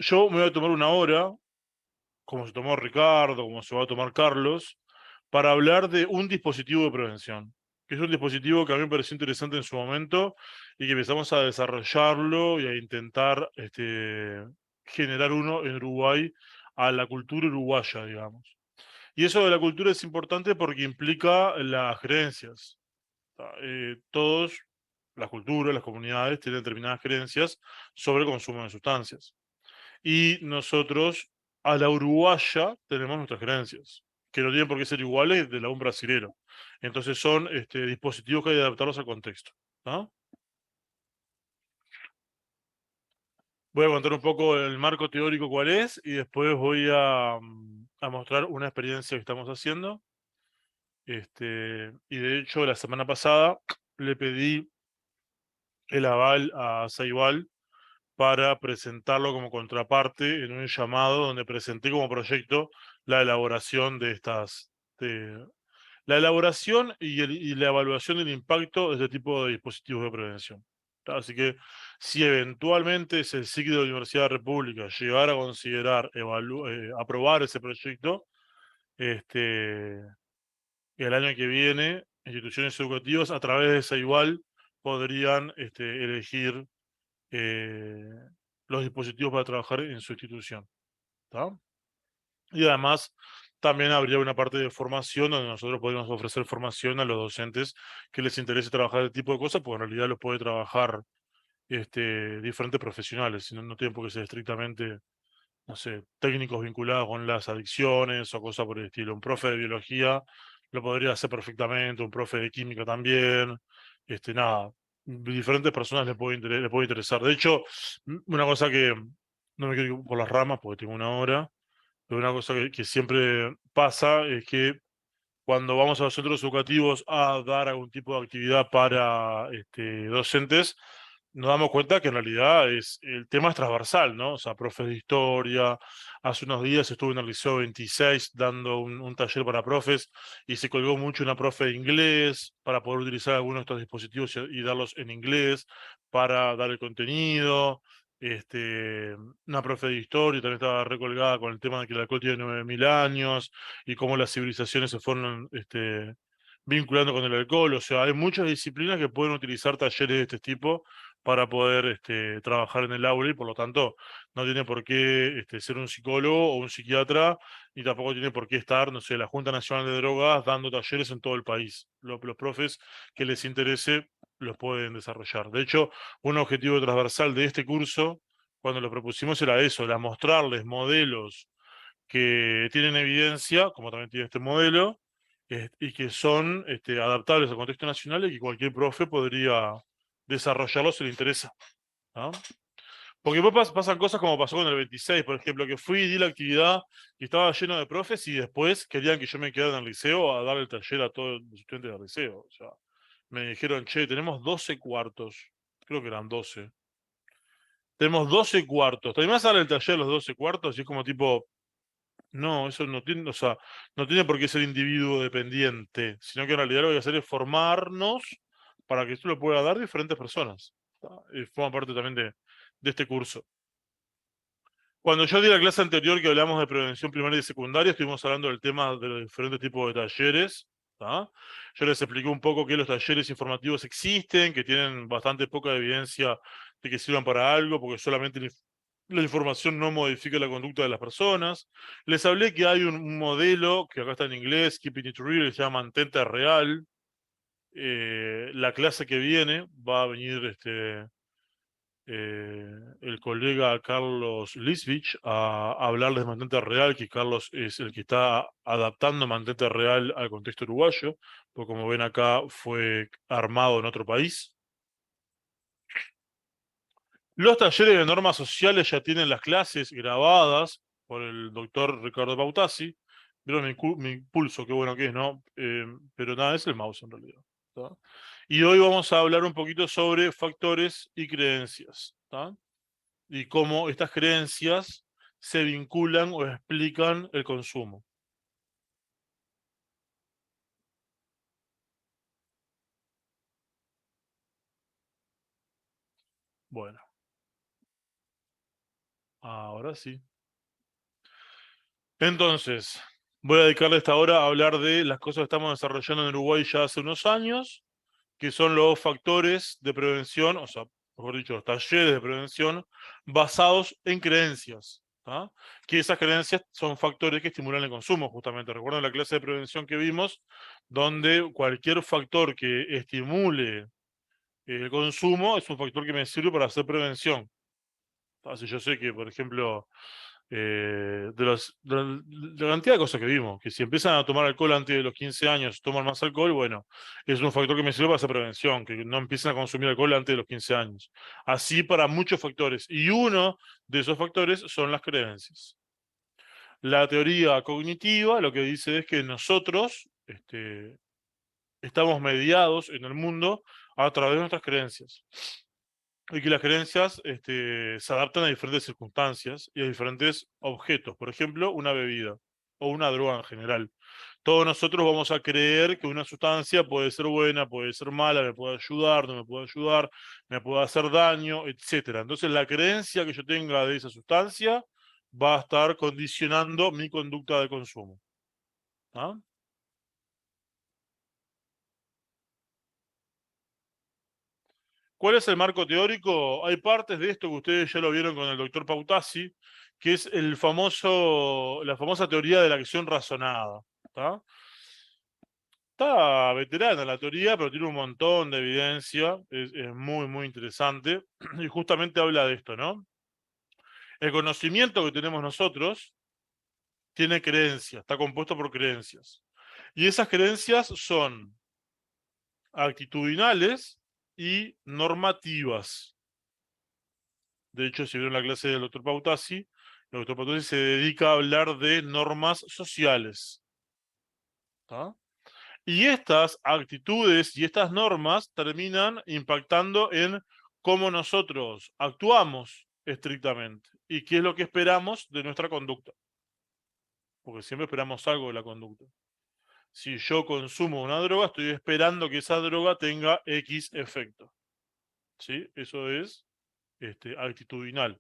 yo me voy a tomar una hora, como se tomó Ricardo, como se va a tomar Carlos, para hablar de un dispositivo de prevención, que es un dispositivo que a mí me pareció interesante en su momento y que empezamos a desarrollarlo y a intentar generar uno en Uruguay a la cultura uruguaya, digamos. Y eso de la cultura es importante porque implica las creencias. Todos, las culturas, las comunidades tienen determinadas creencias sobre el consumo de sustancias. Y nosotros, a la uruguaya, tenemos nuestras creencias, que no tienen por qué ser iguales de la un brasilero. Entonces son dispositivos que hay que adaptarlos al contexto. ¿No? Voy a contar un poco el marco teórico cuál es y después voy a mostrar una experiencia que estamos haciendo. Y de hecho, la semana pasada le pedí el aval a Saibal para presentarlo como contraparte en un llamado donde presenté como proyecto la elaboración de la elaboración y la evaluación del impacto de este tipo de dispositivos de prevención. Así que si eventualmente ese ciclo de la Universidad de la República llegara a considerar aprobar ese proyecto, este, el año que viene, instituciones educativas a través de esa igual podrían elegir eh, los dispositivos para trabajar en su institución. ¿Tá? Y además, también habría una parte de formación donde nosotros podríamos ofrecer formación a los docentes que les interese trabajar este tipo de cosas, porque en realidad los puede trabajar diferentes profesionales, sino no tienen por qué ser estrictamente, no sé, técnicos vinculados con las adicciones o cosas por el estilo. Un profe de biología lo podría hacer perfectamente, un profe de química también, nada, diferentes personas le puede interesar. De hecho, una cosa que no me quiero ir por las ramas porque tengo una hora, pero una cosa que siempre pasa es que cuando vamos a los centros educativos a dar algún tipo de actividad para docentes, nos damos cuenta que en realidad el tema es transversal, ¿no? O sea, profes de historia, hace unos días estuve en el Liceo 26 dando un taller para profes y se colgó mucho una profe de inglés para poder utilizar algunos de estos dispositivos y darlos en inglés para dar el contenido. Una profe de historia también estaba recolgada con el tema de que el alcohol tiene 9000 años y cómo las civilizaciones se fueron vinculando con el alcohol. O sea, hay muchas disciplinas que pueden utilizar talleres de este tipo para poder trabajar en el aula y por lo tanto no tiene por qué ser un psicólogo o un psiquiatra y tampoco tiene por qué estar, no sé, la Junta Nacional de Drogas dando talleres en todo el país. Los profes que les interese los pueden desarrollar. De hecho, un objetivo transversal de este curso, cuando lo propusimos, era eso, era mostrarles modelos que tienen evidencia, como también tiene este modelo, y que son adaptables al contexto nacional y que cualquier profe podría desarrollarlo si le interesa. ¿No? Porque después pasan cosas como pasó con el 26, por ejemplo, que fui y di la actividad y estaba lleno de profes y después querían que yo me quedara en el liceo a dar el taller a todos los estudiantes del liceo. O sea, me dijeron, che, tenemos 12 cuartos, creo que eran 12. Tenemos 12 cuartos. ¿Te animás a dar el taller a los 12 cuartos? Y es como tipo, no, eso no tiene, o sea, no tiene por qué ser individuo dependiente, sino que en realidad lo que hay que hacer es formarnos para que esto lo pueda dar diferentes personas. Y forma parte también de este curso. Cuando yo di la clase anterior que hablamos de prevención primaria y secundaria, estuvimos hablando del tema de los diferentes tipos de talleres. ¿Tá? Yo les expliqué un poco que los talleres informativos existen, que tienen bastante poca evidencia de que sirvan para algo, porque solamente la información no modifica la conducta de las personas. Les hablé que hay un modelo, que acá está en inglés, Keeping It Real, que se llama Mantente Real. La clase que viene va a venir el colega Carlos Lisbich a hablarles de Mantente Real, que Carlos es el que está adaptando Mantente Real al contexto uruguayo, porque como ven acá fue armado en otro país. Los talleres de normas sociales ya tienen las clases grabadas por el doctor Ricardo Pautasi. Vieron mi pulso, qué bueno que es, ¿no? Pero nada, es el mouse en realidad. ¿Tá? Y hoy vamos a hablar un poquito sobre factores y creencias. ¿Tá? Y cómo estas creencias se vinculan o explican el consumo. Bueno, Ahora sí. Entonces, voy a dedicarle esta hora a hablar de las cosas que estamos desarrollando en Uruguay ya hace unos años, que son los factores de prevención, o sea, mejor dicho, los talleres de prevención basados en creencias. ¿Tá? Que esas creencias son factores que estimulan el consumo, justamente. Recuerden la clase de prevención que vimos, donde cualquier factor que estimule el consumo es un factor que me sirve para hacer prevención. Así yo sé que, por ejemplo, de la cantidad de cosas que vimos, que si empiezan a tomar alcohol antes de los 15 años, toman más alcohol, bueno, es un factor que me sirve para hacer prevención, que no empiecen a consumir alcohol antes de los 15 años. Así para muchos factores. Y uno de esos factores son las creencias. La teoría cognitiva lo que dice es que nosotros estamos mediados en el mundo a través de nuestras creencias. Y que las creencias se adaptan a diferentes circunstancias y a diferentes objetos. Por ejemplo, una bebida o una droga en general. Todos nosotros vamos a creer que una sustancia puede ser buena, puede ser mala, me puede ayudar, no me puede ayudar, me puede hacer daño, etcétera. Entonces, la creencia que yo tenga de esa sustancia va a estar condicionando mi conducta de consumo. ¿Ah? ¿Cuál es el marco teórico? Hay partes de esto que ustedes ya lo vieron con el doctor Pautasi, que es la famosa teoría de la acción razonada. ¿Tá? Está veterana la teoría, pero tiene un montón de evidencia, es muy, muy interesante, y justamente habla de esto, ¿no? El conocimiento que tenemos nosotros tiene creencias, está compuesto por creencias. Y esas creencias son actitudinales y normativas. De hecho, si vieron la clase del doctor Pautasi, el doctor Pautasi se dedica a hablar de normas sociales. ¿Tá? Y estas actitudes y estas normas terminan impactando en cómo nosotros actuamos estrictamente y qué es lo que esperamos de nuestra conducta. Porque siempre esperamos algo de la conducta. Si yo consumo una droga, estoy esperando que esa droga tenga X efecto. ¿Sí? Eso es actitudinal,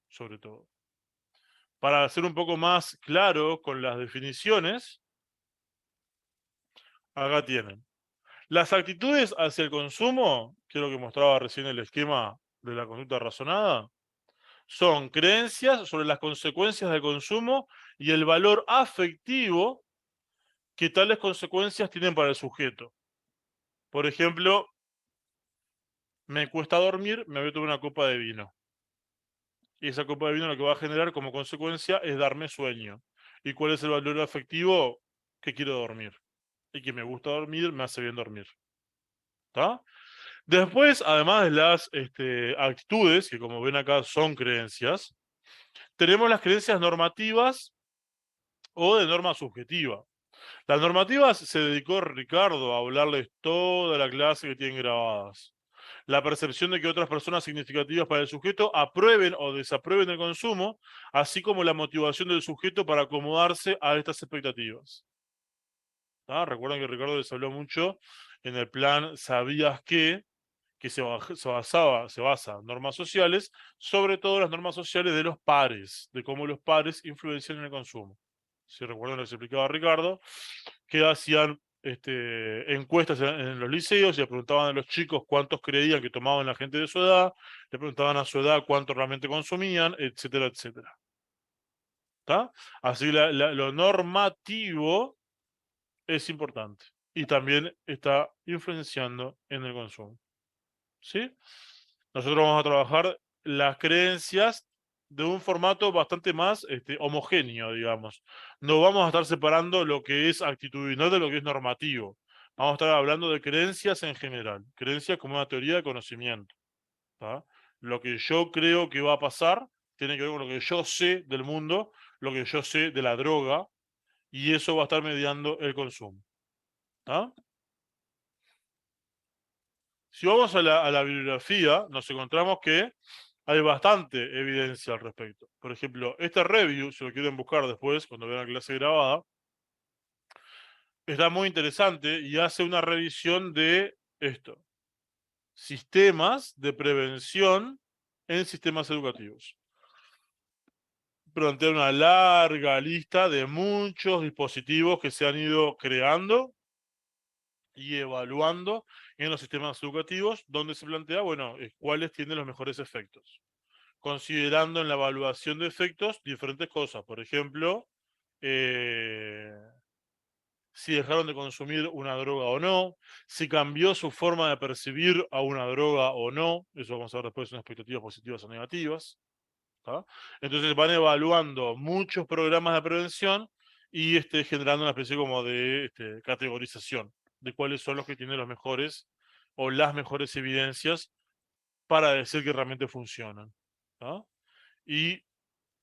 sobre todo. Para ser un poco más claro con las definiciones, acá tienen. Las actitudes hacia el consumo, que es lo que mostraba recién el esquema de la conducta razonada, son creencias sobre las consecuencias del consumo y el valor afectivo que tales consecuencias tienen para el sujeto. Por ejemplo, me cuesta dormir, me voy a tomar una copa de vino. Y esa copa de vino lo que va a generar como consecuencia es darme sueño. ¿Y cuál es el valor afectivo? Que quiero dormir. Y que me gusta dormir, me hace bien dormir. ¿Está? Después, además de las actitudes, que como ven acá son creencias, tenemos las creencias normativas o de norma subjetiva. Las normativas se dedicó Ricardo a hablarles toda la clase que tienen grabadas. La percepción de que otras personas significativas para el sujeto aprueben o desaprueben el consumo, así como la motivación del sujeto para acomodarse a estas expectativas. ¿Ah? Recuerden que Ricardo les habló mucho en el plan ¿Sabías qué? Que se basa en normas sociales, sobre todo las normas sociales de los pares, de cómo los pares influencian en el consumo. Si recuerdan lo que se explicaba Ricardo, que hacían encuestas en los liceos y le preguntaban a los chicos cuántos creían que tomaban la gente de su edad, le preguntaban a su edad cuánto realmente consumían, etcétera, etcétera. ¿Tá? Así lo normativo es importante y también está influenciando en el consumo. ¿Sí? Nosotros vamos a trabajar las creencias de un formato bastante más homogéneo, digamos. No vamos a estar separando lo que es actitudinal de lo que es normativo. Vamos a estar hablando de creencias en general, creencias como una teoría de conocimiento. ¿Tá? Lo que yo creo que va a pasar tiene que ver con lo que yo sé del mundo, lo que yo sé de la droga, y eso va a estar mediando el consumo. ¿Tá? Si vamos a la bibliografía, nos encontramos que hay bastante evidencia al respecto. Por ejemplo, este review, si lo quieren buscar después, cuando vean la clase grabada, está muy interesante y hace una revisión de esto. Sistemas de prevención en sistemas educativos. plantea una larga lista de muchos dispositivos que se han ido creando y evaluando en los sistemas educativos, donde se plantea, bueno, cuáles tienen los mejores efectos, considerando en la evaluación de efectos diferentes cosas. Por ejemplo, si dejaron de consumir una droga o no, si cambió su forma de percibir a una droga o no, eso vamos a ver después, son expectativas positivas o negativas. ¿Tá? Entonces van evaluando muchos programas de prevención y generando una especie como de categorización de cuáles son los que tienen los mejores o las mejores evidencias para decir que realmente funcionan. ¿Tá? Y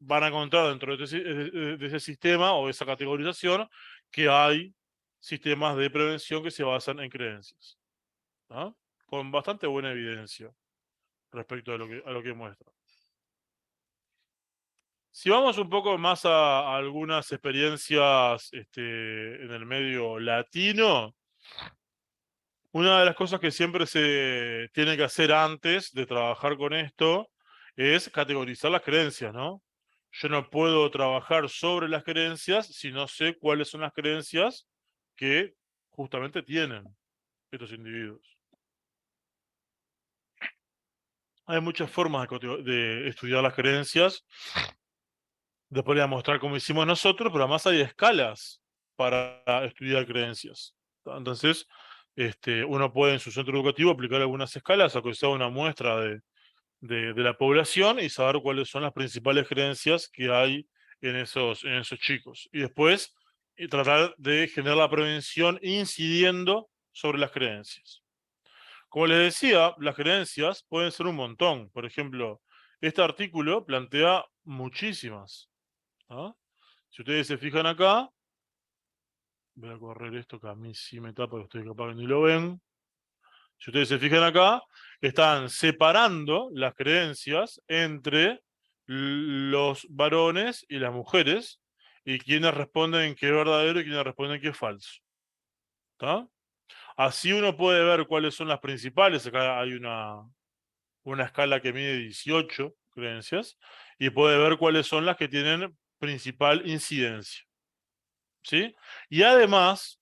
van a encontrar dentro de ese sistema o de esa categorización que hay sistemas de prevención que se basan en creencias. ¿Tá? Con bastante buena evidencia respecto a lo que muestra. Si vamos un poco más a algunas experiencias en el medio latino, una de las cosas que siempre se tiene que hacer antes de trabajar con esto es categorizar las creencias, ¿no? Yo no puedo trabajar sobre las creencias si no sé cuáles son las creencias que justamente tienen estos individuos. Hay muchas formas de estudiar las creencias. Después le voy a mostrar cómo hicimos nosotros, pero además hay escalas para estudiar creencias. Entonces, uno puede en su centro educativo aplicar algunas escalas, aunque sea una muestra de la población y saber cuáles son las principales creencias que hay en esos chicos. Y después tratar de generar la prevención incidiendo sobre las creencias. Como les decía, las creencias pueden ser un montón. Por ejemplo, este artículo plantea muchísimas. ¿Ah? Si ustedes se fijan acá, voy a correr esto que a mí sí me tapa, que ustedes capaz que ni lo ven. Si ustedes se fijan acá, están separando las creencias entre los varones y las mujeres, y quienes responden que es verdadero y quienes responden que es falso. ¿Tá? Así uno puede ver cuáles son las principales. Acá hay una escala que mide 18 creencias, y puede ver cuáles son las que tienen principal incidencia. ¿Sí? Y además,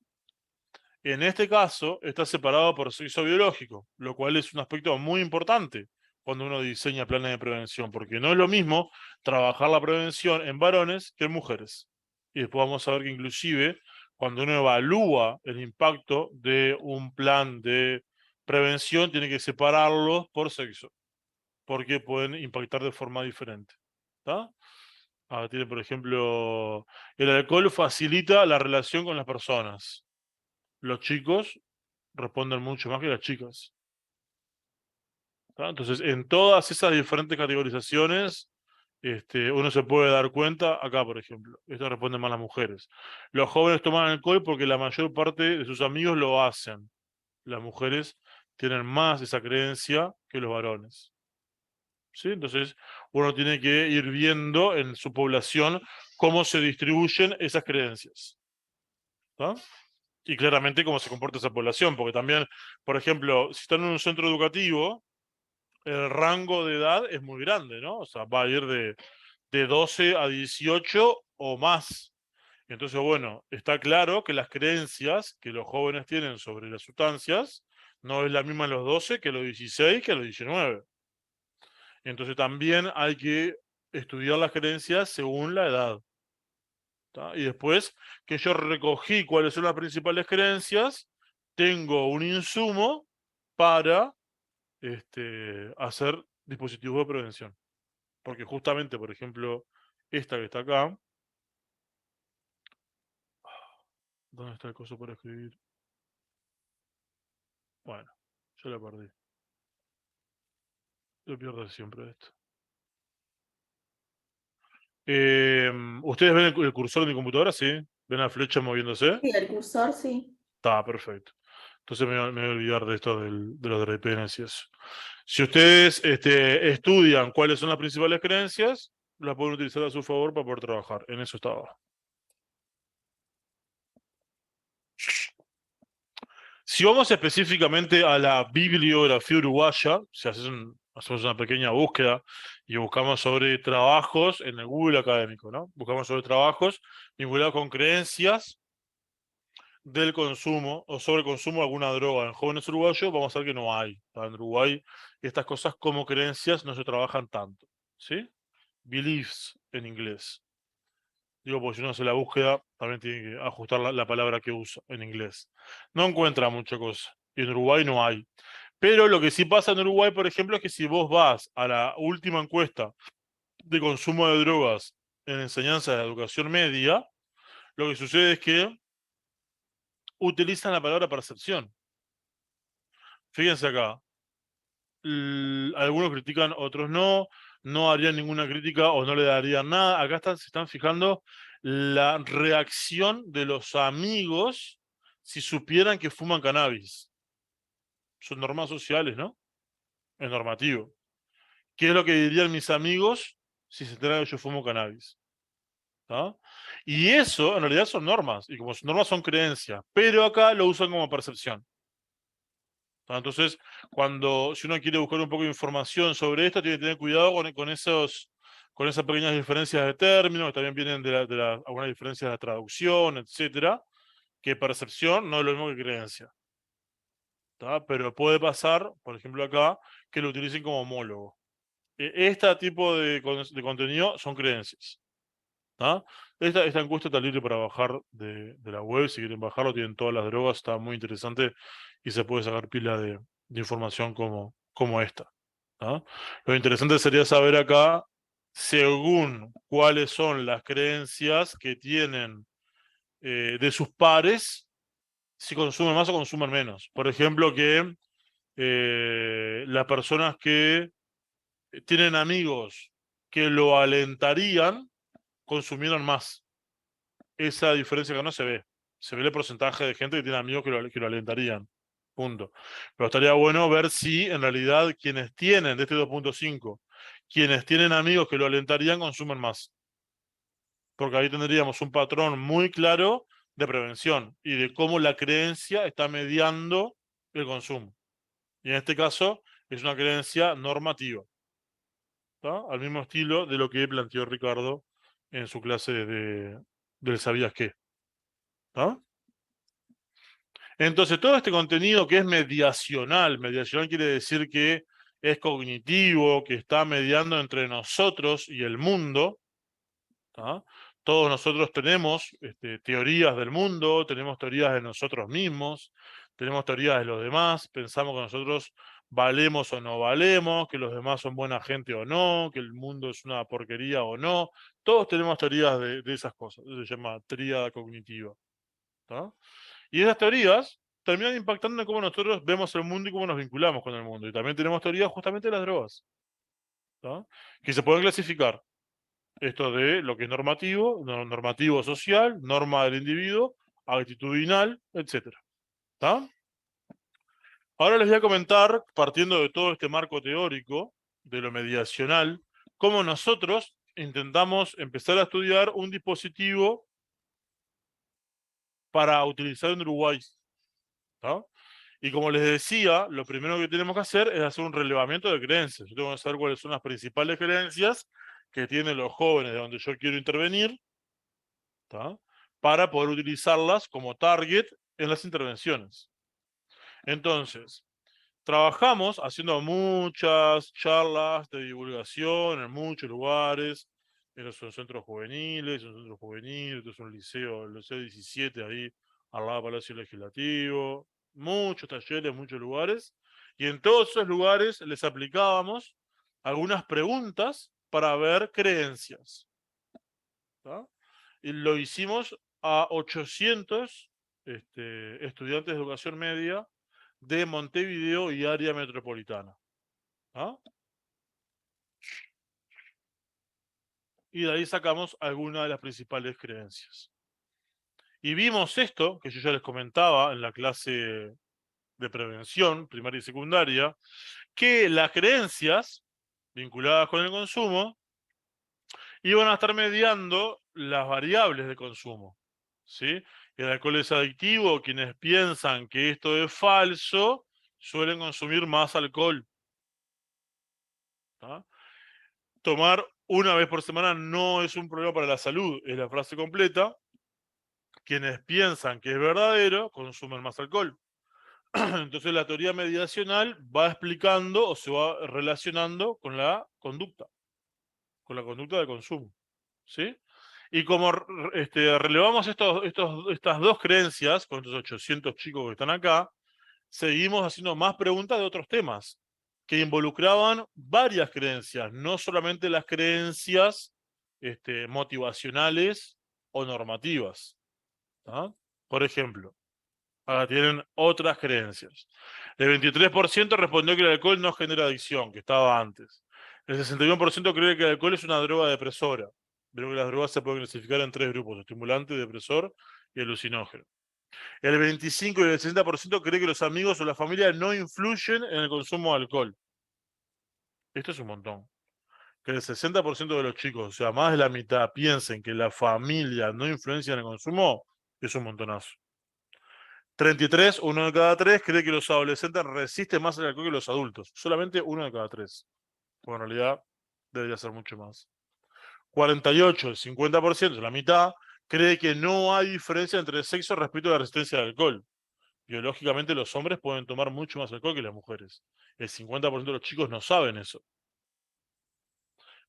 en este caso, está separado por sexo biológico, lo cual es un aspecto muy importante cuando uno diseña planes de prevención, porque no es lo mismo trabajar la prevención en varones que en mujeres. Y después vamos a ver que inclusive cuando uno evalúa el impacto de un plan de prevención, tiene que separarlos por sexo, porque pueden impactar de forma diferente. ¿Tá? Tiene, por ejemplo, el alcohol facilita la relación con las personas. Los chicos responden mucho más que las chicas. ¿Tá? Entonces, en todas esas diferentes categorizaciones, uno se puede dar cuenta, acá por ejemplo, esto responden más las mujeres. Los jóvenes toman alcohol porque la mayor parte de sus amigos lo hacen. Las mujeres tienen más esa creencia que los varones. ¿Sí? Entonces, uno tiene que ir viendo en su población cómo se distribuyen esas creencias. ¿Tá? Y claramente cómo se comporta esa población, porque también, por ejemplo, si están en un centro educativo, el rango de edad es muy grande, ¿no? O sea, va a ir de 12 a 18 o más. Entonces, bueno, está claro que las creencias que los jóvenes tienen sobre las sustancias no es la misma en los 12 que a los 16 que a los 19. Entonces también hay que estudiar las creencias según la edad. ¿Tá? Y después que yo recogí cuáles son las principales creencias, tengo un insumo para hacer dispositivos de prevención. Porque justamente, por ejemplo, esta que está acá, ¿dónde está el coso para escribir? Bueno, yo la perdí. Yo pierdo siempre esto. ¿Ustedes ven el cursor de mi computadora? Sí. ¿Ven la flecha moviéndose? Sí, el cursor, sí. Está perfecto. Entonces me voy a olvidar de esto de los dependencias. Si ustedes estudian cuáles son las principales creencias, las pueden utilizar a su favor para poder trabajar. En eso estaba. Si vamos específicamente a la bibliografía uruguaya, si haces hacemos una pequeña búsqueda y buscamos sobre trabajos en el Google académico, ¿no? Buscamos sobre trabajos vinculados con creencias del consumo o sobre el consumo de alguna droga en jóvenes uruguayos, vamos a ver que no hay. En Uruguay estas cosas como creencias no se trabajan tanto, ¿sí? Beliefs en inglés. Digo, porque si uno hace la búsqueda, también tiene que ajustar la palabra que usa en inglés. No encuentra mucha cosa. Y en Uruguay no hay. Pero lo que sí pasa en Uruguay, por ejemplo, es que si vos vas a la última encuesta de consumo de drogas en enseñanza de la educación media, lo que sucede es que utilizan la palabra percepción. Fíjense acá, algunos critican, otros no, no harían ninguna crítica o no le darían nada. Acá se están fijando la reacción de los amigos si supieran que fuman cannabis. Son normas sociales, ¿no? Es normativo. ¿Qué es lo que dirían mis amigos si se enteran que yo fumo cannabis? ¿Ah? Y eso en realidad son normas, y como son normas son creencias, pero acá lo usan como percepción. Entonces, si uno quiere buscar un poco de información sobre esto, tiene que tener cuidado con esas pequeñas diferencias de términos, que también vienen de algunas diferencias de la traducción, etcétera, que percepción no es lo mismo que creencia. ¿Tá? Pero puede pasar, por ejemplo acá, que lo utilicen como homólogo. Este tipo de contenido son creencias. ¿Tá? Esta encuesta está libre para bajar de la web, si quieren bajarlo, tienen todas las drogas, está muy interesante y se puede sacar pila de información como esta. ¿Tá? Lo interesante sería saber acá, según cuáles son las creencias que tienen de sus pares, si consumen más o consumen menos. Por ejemplo, que las personas que tienen amigos que lo alentarían, consumieron más. Esa diferencia que no se ve. Se ve el porcentaje de gente que tiene amigos que lo alentarían. Punto. Pero estaría bueno ver si en realidad quienes tienen, de este 2.5, quienes tienen amigos que lo alentarían, consumen más. Porque ahí tendríamos un patrón muy claro de prevención y de cómo la creencia está mediando el consumo. Y en este caso es una creencia normativa, ¿tá? Al mismo estilo de lo que planteó Ricardo en su clase del ¿sabías qué? ¿Tá? Entonces, todo este contenido que es mediacional quiere decir que es cognitivo, que está mediando entre nosotros y el mundo, ¿tá? Todos nosotros tenemos teorías del mundo, tenemos teorías de nosotros mismos, tenemos teorías de los demás, pensamos que nosotros valemos o no valemos, que los demás son buena gente o no, que el mundo es una porquería o no. Todos tenemos teorías de esas cosas, eso se llama tríada cognitiva, ¿tá? Y esas teorías terminan impactando en cómo nosotros vemos el mundo y cómo nos vinculamos con el mundo. Y también tenemos teorías justamente de las drogas, ¿tá? Que se pueden clasificar. Esto de lo que es normativo, normativo social, norma del individuo, actitudinal, etcétera. ¿Tá? Ahora les voy a comentar, partiendo de todo este marco teórico, de lo mediacional, cómo nosotros intentamos empezar a estudiar un dispositivo para utilizar en Uruguay. ¿Tá? Y como les decía, lo primero que tenemos que hacer es hacer un relevamiento de creencias. Yo tengo que saber cuáles son las principales creencias que tienen los jóvenes de donde yo quiero intervenir, ¿tá? Para poder utilizarlas como target en las intervenciones. Entonces, trabajamos haciendo muchas charlas de divulgación en muchos lugares, en los centros juveniles, esto es un liceo, el liceo 17 ahí al lado del Palacio Legislativo, muchos talleres, muchos lugares, y en todos esos lugares les aplicábamos algunas preguntas para ver creencias, ¿tá? Y lo hicimos a 800 estudiantes de educación media de Montevideo y área metropolitana. ¿Ah? Y de ahí sacamos algunas de las principales creencias. Y vimos esto, que yo ya les comentaba en la clase de prevención primaria y secundaria, que las creencias vinculadas con el consumo iban a estar mediando las variables de consumo. ¿Sí? El alcohol es adictivo, quienes piensan que esto es falso suelen consumir más alcohol. ¿tá? Tomar una vez por semana no es un problema para la salud, es la frase completa. Quienes piensan que es verdadero consumen más alcohol. Entonces la teoría mediacional va explicando o se va relacionando con la conducta de consumo, ¿sí? Y como relevamos estas dos creencias, con estos 800 chicos que están acá, seguimos haciendo más preguntas de otros temas que involucraban varias creencias, no solamente las creencias motivacionales o normativas, ¿tá? Por ejemplo, ahora tienen otras creencias. El 23% respondió que el alcohol no genera adicción, que estaba antes. El 61% cree que el alcohol es una droga depresora. Creo que las drogas se pueden clasificar en tres grupos: estimulante, depresor y alucinógeno. El 25 y el 60% cree que los amigos o la familia no influyen en el consumo de alcohol. Esto es un montón. Que el 60% de los chicos, o sea, más de la mitad, piensen que la familia no influencia en el consumo, es un montonazo. 33, uno de cada tres, cree que los adolescentes resisten más el alcohol que los adultos. Solamente uno de cada tres. Bueno, en realidad debería ser mucho más. 48, el 50%, la mitad, cree que no hay diferencia entre el sexo respecto a la resistencia al alcohol. Biológicamente los hombres pueden tomar mucho más alcohol que las mujeres. El 50% de los chicos no saben eso.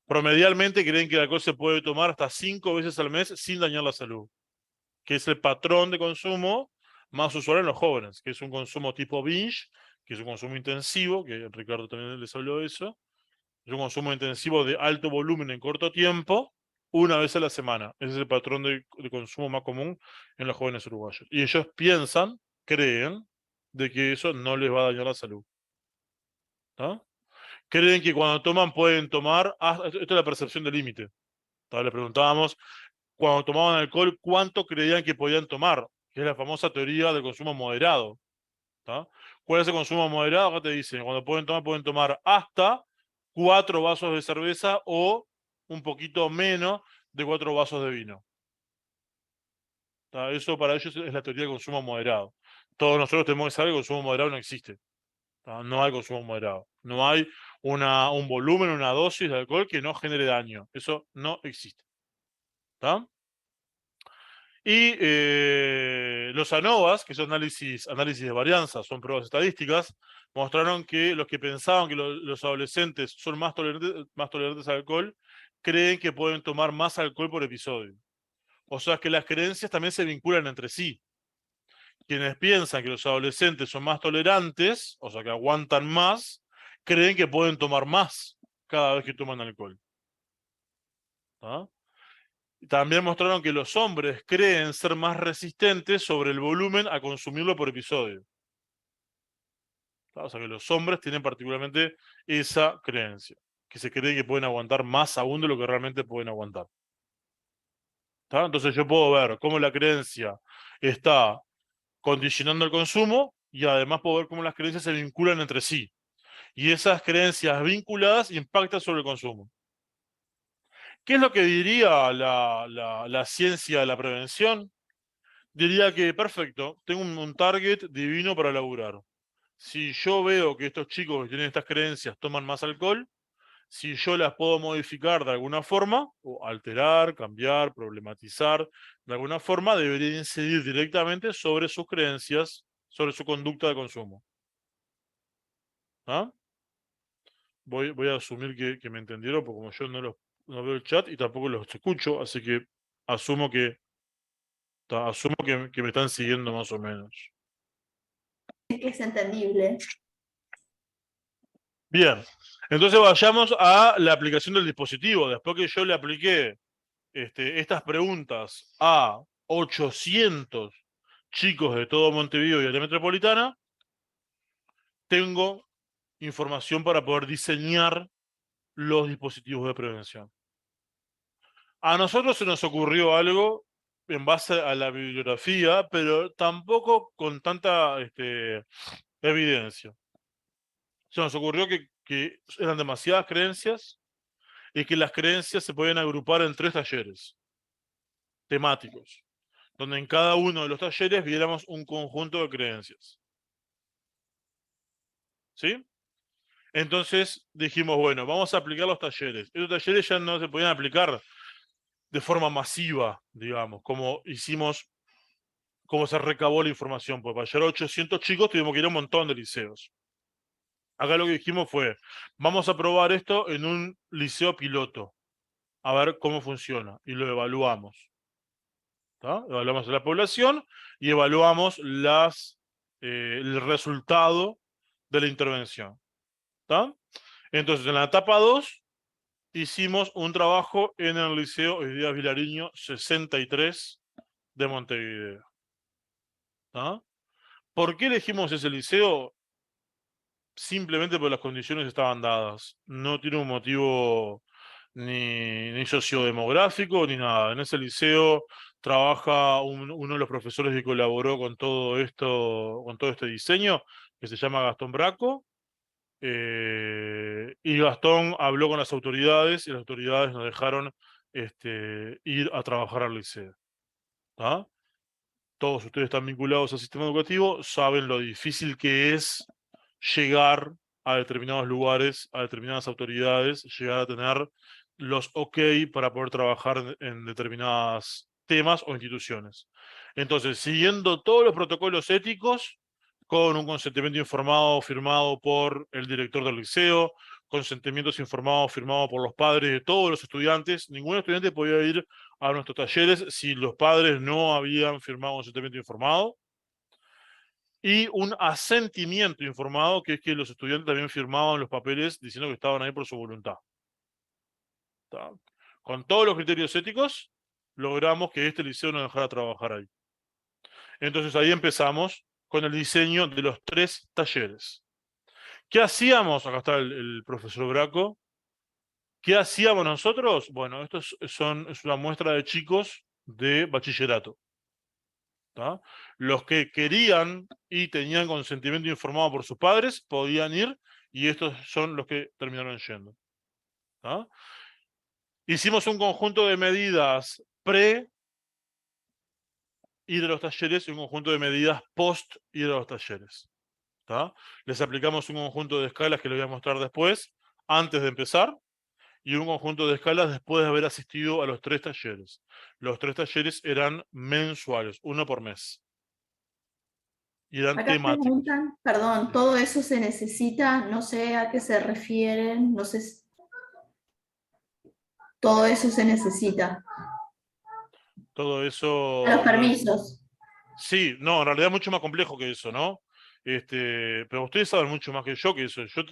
Promedialmente creen que el alcohol se puede tomar hasta 5 veces al mes sin dañar la salud, que es el patrón de consumo más usual en los jóvenes, que es un consumo tipo binge, que es un consumo intensivo, que Ricardo también les habló de eso, es un consumo intensivo de alto volumen en corto tiempo, una vez a la semana. Ese es el patrón de consumo más común en los jóvenes uruguayos. Y ellos piensan, creen, de que eso no les va a dañar la salud, ¿tá? Creen que cuando toman pueden tomar, esto es la percepción del límite. Le preguntábamos, cuando tomaban alcohol, ¿cuánto creían que podían tomar? Que es la famosa teoría del consumo moderado, ¿tá? ¿Cuál es el consumo moderado? Acá te dicen, cuando pueden tomar hasta 4 vasos de cerveza o un poquito menos de 4 vasos de vino, ¿tá? Eso para ellos es la teoría del consumo moderado. Todos nosotros tenemos que saber que el consumo moderado no existe, ¿tá? No hay consumo moderado. No hay un volumen, una dosis de alcohol que no genere daño. Eso no existe, ¿tá? Y los ANOVAs, que son análisis de varianza, son pruebas estadísticas, mostraron que los que pensaban que los adolescentes son más tolerantes al alcohol, creen que pueden tomar más alcohol por episodio. O sea que las creencias también se vinculan entre sí. Quienes piensan que los adolescentes son más tolerantes, o sea que aguantan más, creen que pueden tomar más cada vez que toman alcohol, ¿tá? También mostraron que los hombres creen ser más resistentes sobre el volumen a consumirlo por episodio. O sea que los hombres tienen particularmente esa creencia, que se cree que pueden aguantar más aún de lo que realmente pueden aguantar. ¿Tá? Entonces yo puedo ver cómo la creencia está condicionando el consumo y además puedo ver cómo las creencias se vinculan entre sí. Y esas creencias vinculadas impactan sobre el consumo. ¿Qué es lo que diría la ciencia de la prevención? Diría que, perfecto, tengo un target divino para laburar. Si yo veo que estos chicos que tienen estas creencias toman más alcohol, si yo las puedo modificar de alguna forma, o alterar, cambiar, problematizar, de alguna forma, debería incidir directamente sobre sus creencias, sobre su conducta de consumo. ¿Ah? Voy a asumir que me entendieron, porque como yo no veo el chat y tampoco los escucho, así que asumo que me están siguiendo más o menos. Es entendible. Bien, entonces vayamos a la aplicación del dispositivo. Después que yo le apliqué estas preguntas a 800 chicos de todo Montevideo y área metropolitana, tengo información para poder diseñar los dispositivos de prevención. A nosotros se nos ocurrió algo en base a la bibliografía, pero tampoco con tanta evidencia. Se nos ocurrió que eran demasiadas creencias y que las creencias se pueden agrupar en 3 talleres temáticos, donde en cada uno de los talleres viéramos un conjunto de creencias. ¿Sí? Entonces dijimos, bueno, vamos a aplicar los talleres. Esos talleres ya no se podían aplicar de forma masiva, digamos, como hicimos, como se recabó la información, porque para llegar a 800 chicos tuvimos que ir a un montón de liceos. Acá lo que dijimos fue, vamos a probar esto en un liceo piloto, a ver cómo funciona, y lo evaluamos. ¿Tá? Evaluamos a la población y evaluamos el resultado de la intervención. ¿Tá? Entonces, en la etapa 2 hicimos un trabajo en el Liceo Díaz Vilariño 63 de Montevideo. ¿Tá? ¿Por qué elegimos ese liceo? Simplemente porque las condiciones estaban dadas. No tiene un motivo ni sociodemográfico ni nada. En ese liceo trabaja uno de los profesores que colaboró con todo esto, con todo este diseño, que se llama Gastón Braco. Y Gastón habló con las autoridades y las autoridades nos dejaron ir a trabajar al liceo. ¿Tá? Todos ustedes están vinculados al sistema educativo, saben lo difícil que es llegar a determinados lugares, a determinadas autoridades, llegar a tener los OK para poder trabajar en determinados temas o instituciones. Entonces, siguiendo todos los protocolos éticos, con un consentimiento informado firmado por el director del liceo, consentimientos informados firmados por los padres de todos los estudiantes, ningún estudiante podía ir a nuestros talleres si los padres no habían firmado un consentimiento informado, y un asentimiento informado, que es que los estudiantes también firmaban los papeles diciendo que estaban ahí por su voluntad. ¿Tá? Con todos los criterios éticos, logramos que este liceo nos dejara trabajar ahí. Entonces ahí empezamos con el diseño de los 3 talleres. ¿Qué hacíamos? Acá está el profesor Braco. ¿Qué hacíamos nosotros? Bueno, es una muestra de chicos de bachillerato. ¿Tá? Los que querían y tenían consentimiento informado por sus padres podían ir, y estos son los que terminaron yendo. ¿Tá? Hicimos un conjunto de medidas pre ir a los talleres y un conjunto de medidas post ir a los talleres. ¿Tá? Les aplicamos un conjunto de escalas que les voy a mostrar después, antes de empezar, y un conjunto de escalas después de haber asistido a los 3 talleres. Los 3 talleres eran mensuales, uno por mes. Y eran Acá temáticos. preguntan, perdón, todo eso se necesita, no sé a qué se refieren, no sé, todo eso se necesita. Todo A los eso permisos. sí, no, en realidad es mucho más complejo que eso, ¿no? Pero ustedes saben mucho más que yo que eso. Yo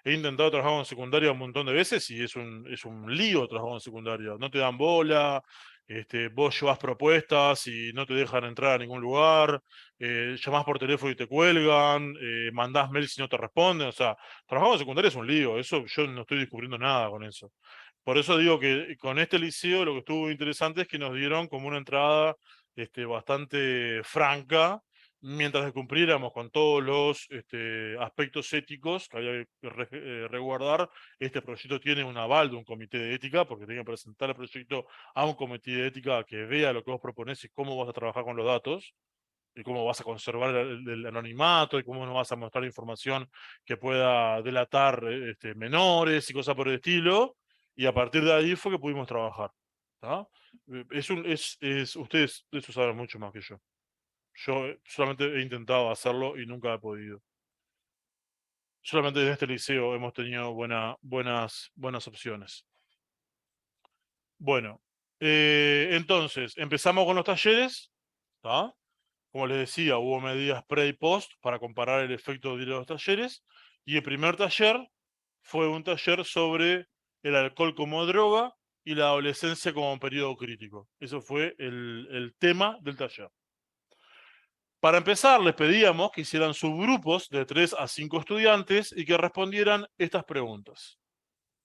he intentado trabajar en secundaria un montón de veces y es un lío trabajar en secundaria. No te dan bola, vos llevas propuestas y no te dejan entrar a ningún lugar, llamás por teléfono y te cuelgan, mandás mails y no te responden. O sea, trabajar en secundaria es un lío. Eso yo no estoy descubriendo nada con eso. Por eso digo que con este liceo lo que estuvo interesante es que nos dieron como una entrada bastante franca, mientras que cumpliéramos con todos los aspectos éticos que había que resguardar. Este proyecto tiene un aval de un comité de ética, porque tiene que presentar el proyecto a un comité de ética que vea lo que vos proponés y cómo vas a trabajar con los datos, y cómo vas a conservar el anonimato, y cómo no vas a mostrar información que pueda delatar menores y cosas por el estilo. Y a partir de ahí fue que pudimos trabajar. ¿Tá? Ustedes de eso saben mucho más que yo. Yo solamente he intentado hacerlo y nunca he podido. Solamente en este liceo hemos tenido buenas opciones. Bueno, entonces empezamos con los talleres. ¿Tá? Como les decía, hubo medidas pre y post para comparar el efecto de los talleres. Y el primer taller fue un taller sobre el alcohol como droga y la adolescencia como un periodo crítico. Eso fue el tema del taller. Para empezar, les pedíamos que hicieran subgrupos de 3 a 5 estudiantes y que respondieran estas preguntas.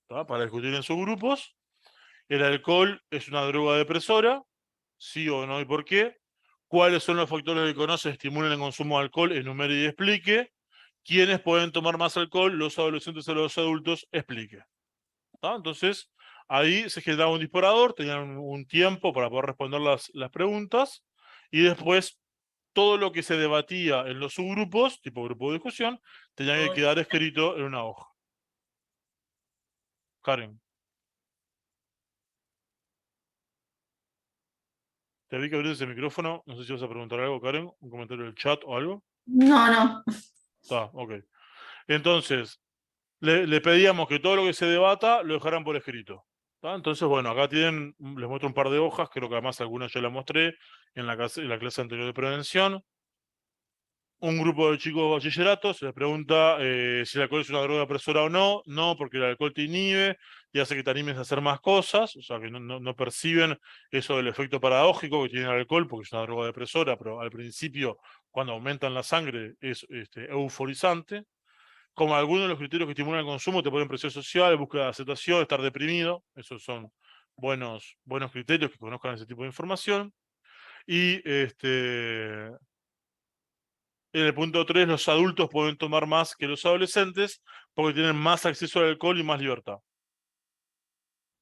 ¿Tá? Para discutir en subgrupos, ¿el alcohol es una droga depresora? ¿Sí o no y por qué? ¿Cuáles son los factores que conoce que estimulan el consumo de alcohol? Enumere y explique. ¿Quiénes pueden tomar más alcohol? ¿Los adolescentes o los adultos? Explique. ¿Tá? Entonces, ahí se generaba un disparador, tenían un tiempo para poder responder las preguntas, y después todo lo que se debatía en los subgrupos, tipo grupo de discusión, tenía que quedar escrito en una hoja. Karen. Te vi que abriste el micrófono. No sé si vas a preguntar algo, Karen. Un comentario del chat o algo. No, no. Está, ok. Entonces, le pedíamos que todo lo que se debata lo dejaran por escrito. ¿Tá? Entonces, bueno, acá tienen, les muestro un par de hojas, creo que además algunas ya las mostré en la clase anterior de prevención. Un grupo de chicos de bachillerato se les pregunta si el alcohol es una droga opresora o no. No, porque el alcohol te inhibe y hace que te animes a hacer más cosas, o sea que no perciben eso del efecto paradójico que tiene el alcohol, porque es una droga depresora, pero al principio, cuando aumenta en la sangre, es euforizante. Como algunos de los criterios que estimulan el consumo, te ponen presión social, búsqueda de aceptación, estar deprimido. Esos son buenos criterios que conozcan ese tipo de información. Y en el punto 3, los adultos pueden tomar más que los adolescentes porque tienen más acceso al alcohol y más libertad.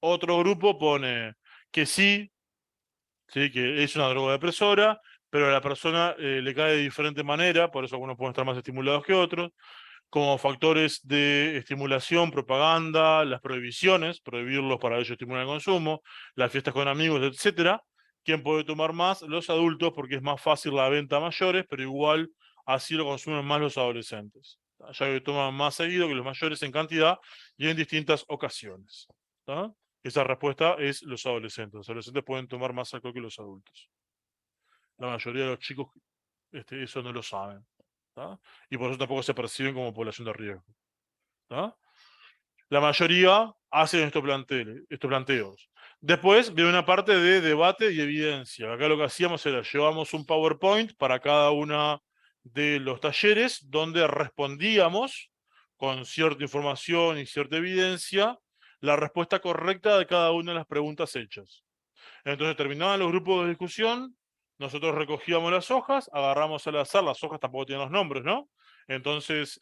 Otro grupo pone que sí, que es una droga depresora, pero a la persona le cae de diferente manera, por eso algunos pueden estar más estimulados que otros, como factores de estimulación, propaganda, las prohibiciones, prohibirlos para ello estimular el consumo, las fiestas con amigos, etcétera. ¿Quién puede tomar más? Los adultos, porque es más fácil la venta a mayores, pero igual así lo consumen más los adolescentes, ya que toman más seguido que los mayores en cantidad y en distintas ocasiones. ¿Tá? Esa respuesta es los adolescentes. Los adolescentes pueden tomar más alcohol que los adultos. La mayoría de los chicos eso no lo saben. ¿Tá? Y por eso tampoco se perciben como población de riesgo. ¿Tá? La mayoría hacen estos planteos. Después viene una parte de debate y evidencia. Acá lo que hacíamos era llevamos un PowerPoint para cada una de los talleres donde respondíamos con cierta información y cierta evidencia la respuesta correcta de cada una de las preguntas hechas. Entonces terminaban los grupos de discusión, nosotros recogíamos las hojas, agarramos al azar, las hojas tampoco tienen los nombres, ¿no? Entonces,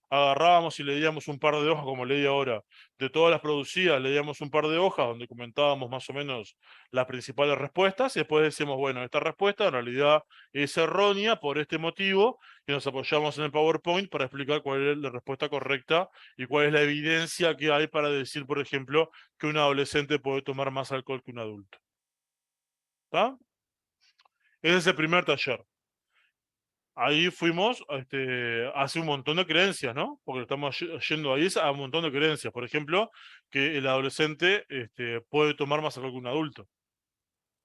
agarrábamos y leíamos un par de hojas, como leí ahora, de todas las producidas, leíamos un par de hojas donde comentábamos más o menos las principales respuestas y después decíamos, bueno, esta respuesta en realidad es errónea por este motivo y nos apoyamos en el PowerPoint para explicar cuál es la respuesta correcta y cuál es la evidencia que hay para decir, por ejemplo, que un adolescente puede tomar más alcohol que un adulto. ¿Está? Ese es el primer taller. Ahí fuimos hace un montón de creencias, ¿no? Porque estamos yendo ahí a un montón de creencias. Por ejemplo, que el adolescente puede tomar más alcohol que un adulto.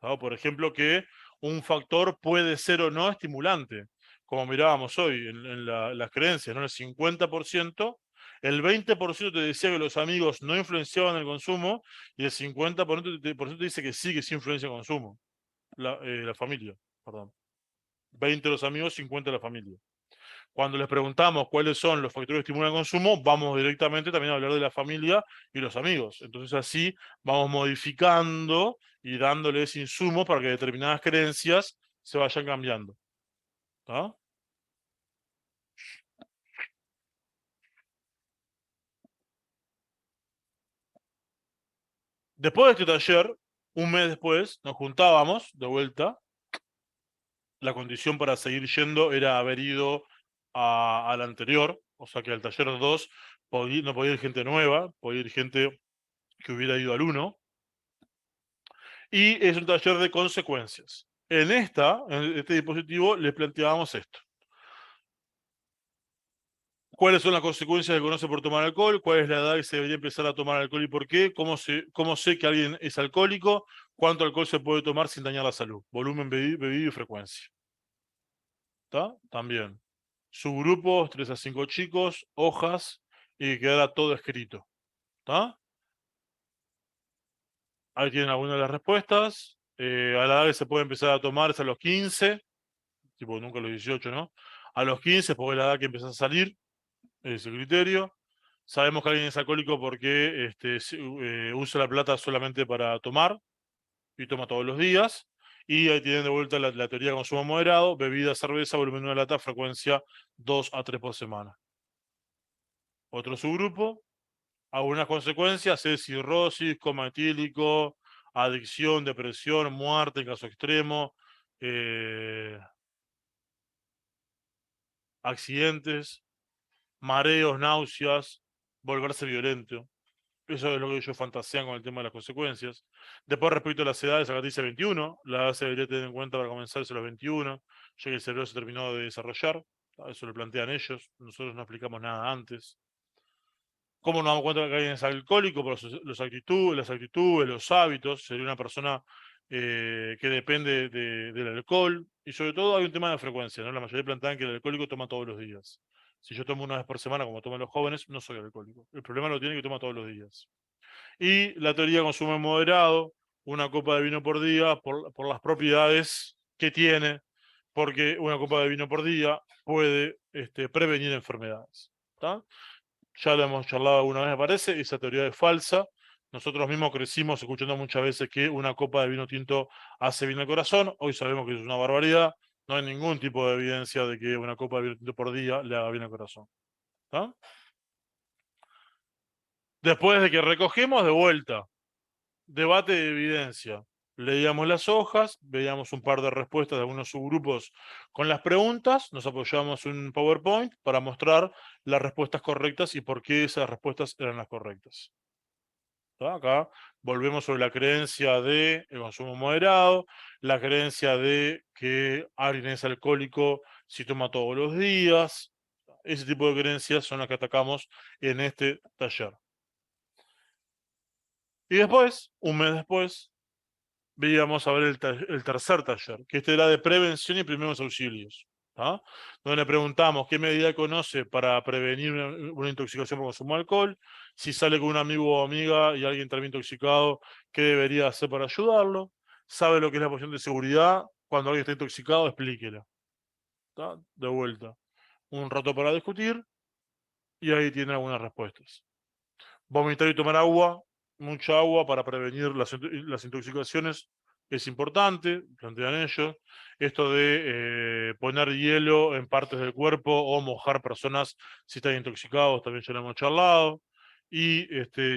¿Tá? Por ejemplo, que un factor puede ser o no estimulante. Como mirábamos hoy en las creencias, ¿no? El 50%, el 20% te decía que los amigos no influenciaban el consumo y el 50% te dice que sí influencia el consumo. La familia, perdón. 20 los amigos, 50 la familia. Cuando les preguntamos cuáles son los factores que estimulan el consumo, vamos directamente también a hablar de la familia y los amigos. Entonces así vamos modificando y dándoles insumos para que determinadas creencias se vayan cambiando. ¿Tá? Después de este taller, un mes después, nos juntábamos de vuelta. La condición para seguir yendo era haber ido al anterior, o sea que al taller 2 no podía ir gente nueva, podía ir gente que hubiera ido al 1. Y es un taller de consecuencias. En este dispositivo, les planteábamos esto. ¿Cuáles son las consecuencias de conocer por tomar alcohol? ¿Cuál es la edad que se debería empezar a tomar alcohol y por qué? ¿Cómo sé que alguien es alcohólico? ¿Cuánto alcohol se puede tomar sin dañar la salud? Volumen bebido y frecuencia. ¿Está? También. Subgrupos, 3 a 5 chicos, hojas y que quedara todo escrito. ¿Está? Ahí tienen algunas de las respuestas. A la edad que se puede empezar a tomar es a los 15, tipo nunca a los 18, ¿no? A los 15, porque es la edad que empieza a salir, es el criterio. Sabemos que alguien es alcohólico porque usa la plata solamente para tomar y toma todos los días. Y ahí tienen de vuelta la teoría de consumo moderado, bebida, cerveza, volumen de una lata, frecuencia 2 a 3 por semana. Otro subgrupo, algunas consecuencias es cirrosis, coma etílico, adicción, depresión, muerte en caso extremo, accidentes, mareos, náuseas, volverse violento. Eso es lo que ellos fantasean con el tema de las consecuencias. Después, respecto a las edades, acá dice 21. La edad se debería tener en cuenta para comenzarse a los 21, ya que el cerebro se terminó de desarrollar. Eso lo plantean ellos. Nosotros no explicamos nada antes. ¿Cómo nos damos cuenta que alguien es alcohólico? Por las actitudes, los hábitos. Sería una persona que depende del alcohol. Y sobre todo hay un tema de frecuencia, ¿no? La mayoría plantean que el alcohólico toma todos los días. Si yo tomo una vez por semana, como toman los jóvenes, no soy alcohólico. El problema lo tiene que toma todos los días. Y la teoría de consumo moderado, una copa de vino por día, por las propiedades que tiene, porque una copa de vino por día puede prevenir enfermedades. ¿Tá? Ya lo hemos charlado alguna vez, me parece, esa teoría es falsa. Nosotros mismos crecimos escuchando muchas veces que una copa de vino tinto hace bien al corazón. Hoy sabemos que es una barbaridad. No hay ningún tipo de evidencia de que una copa de vino tinto por día le haga bien al corazón. ¿Tá? Después de que recogemos de vuelta, debate de evidencia. Leíamos las hojas, veíamos un par de respuestas de algunos subgrupos con las preguntas, nos apoyamos en un PowerPoint para mostrar las respuestas correctas y por qué esas respuestas eran las correctas. ¿Tá? Acá volvemos sobre la creencia de el consumo moderado, la creencia de que alguien es alcohólico si toma todos los días. Ese tipo de creencias son las que atacamos en este taller. Y después, un mes después, veíamos a ver el tercer taller, que este era de prevención y primeros auxilios, ¿tá? Donde le preguntamos qué medida conoce para prevenir una intoxicación por consumo de alcohol, si sale con un amigo o amiga y alguien termina intoxicado, qué debería hacer para ayudarlo, sabe lo que es la posición de seguridad, cuando alguien está intoxicado, explíquela. ¿Tá? De vuelta, un rato para discutir y ahí tiene algunas respuestas. Vomitar y tomar agua, mucha agua para prevenir las intoxicaciones es importante, plantean ellos. Esto de poner hielo en partes del cuerpo o mojar personas si están intoxicados, también ya lo hemos charlado. Y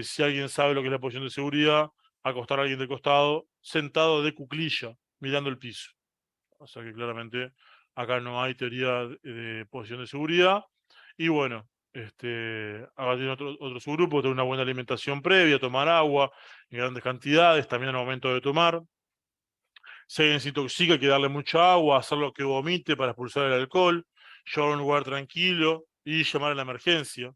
si alguien sabe lo que es la posición de seguridad, acostar a alguien de costado, sentado de cuclilla, mirando el piso. O sea que claramente acá no hay teoría de posición de seguridad. Y bueno, acá tiene otro subgrupo, tener una buena alimentación previa, tomar agua en grandes cantidades, también al momento de tomar. Si alguien se intoxica, hay que darle mucha agua, hacer lo que vomite para expulsar el alcohol, llevar a un lugar tranquilo y llamar a la emergencia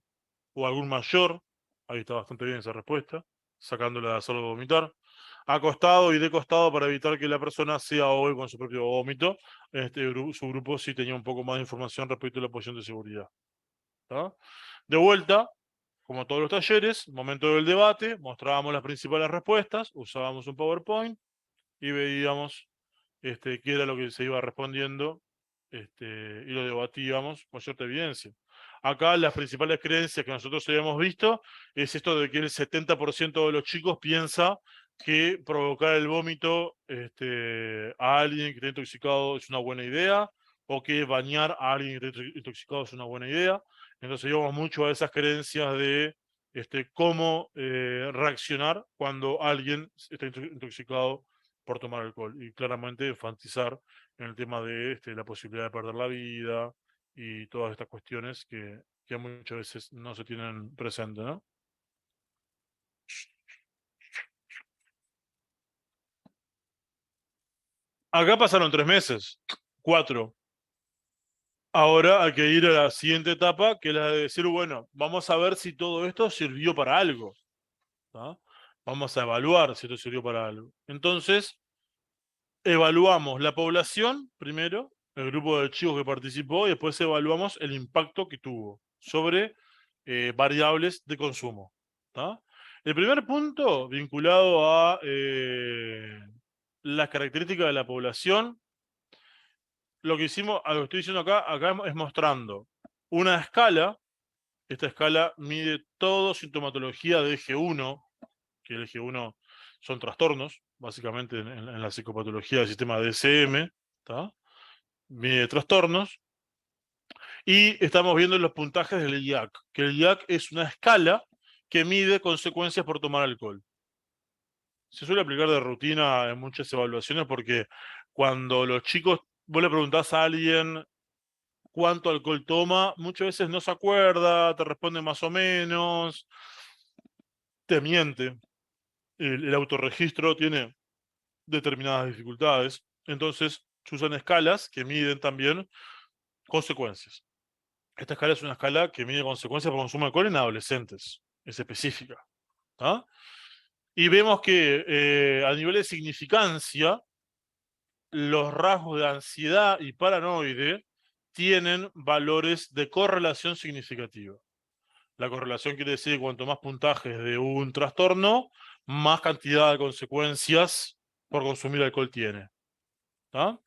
o algún mayor. Ahí está bastante bien esa respuesta, sacándola de hacerlo vomitar. Acostado y de costado para evitar que la persona se ahogue con su propio vómito. Su grupo sí tenía un poco más de información respecto a la posición de seguridad. ¿Tá? De vuelta, como todos los talleres, momento del debate, mostrábamos las principales respuestas, usábamos un PowerPoint y veíamos qué era lo que se iba respondiendo y lo debatíamos con cierta evidencia. Acá las principales creencias que nosotros habíamos visto es esto de que el 70% de los chicos piensa que provocar el vómito a alguien que está intoxicado es una buena idea, o que bañar a alguien que está intoxicado es una buena idea. Entonces íbamos mucho a esas creencias de cómo reaccionar cuando alguien está intoxicado por tomar alcohol y claramente enfatizar en el tema de la posibilidad de perder la vida y todas estas cuestiones que muchas veces no se tienen presente, ¿no? Acá pasaron 3 meses, 4. Ahora hay que ir a la siguiente etapa, que es la de decir, bueno, vamos a ver si todo esto sirvió para algo. ¿Tá? Vamos a evaluar si esto sirvió para algo. Entonces, evaluamos la población primero, el grupo de chicos que participó, y después evaluamos el impacto que tuvo sobre variables de consumo. ¿Tá? El primer punto vinculado a las características de la población, lo que hicimos, a lo que estoy diciendo acá es mostrando una escala. Esta escala mide todo sintomatología de eje 1, que el eje 1 son trastornos, básicamente en la psicopatología del sistema DSM, ¿tá? Mide trastornos, y estamos viendo los puntajes del IAC, que el IAC es una escala que mide consecuencias por tomar alcohol. Se suele aplicar de rutina en muchas evaluaciones porque cuando los chicos, vos le preguntás a alguien cuánto alcohol toma, muchas veces no se acuerda, te responde más o menos. te miente, el autorregistro tiene determinadas dificultades, entonces se usan escalas que miden también consecuencias. Esta escala es una escala que mide consecuencias por consumo de alcohol en adolescentes, es específica. ¿Ah? Y vemos que a nivel de significancia, los rasgos de ansiedad y paranoide tienen valores de correlación significativa. La correlación quiere decir que cuanto más puntajes de un trastorno, más cantidad de consecuencias por consumir alcohol tiene. ¿Ah?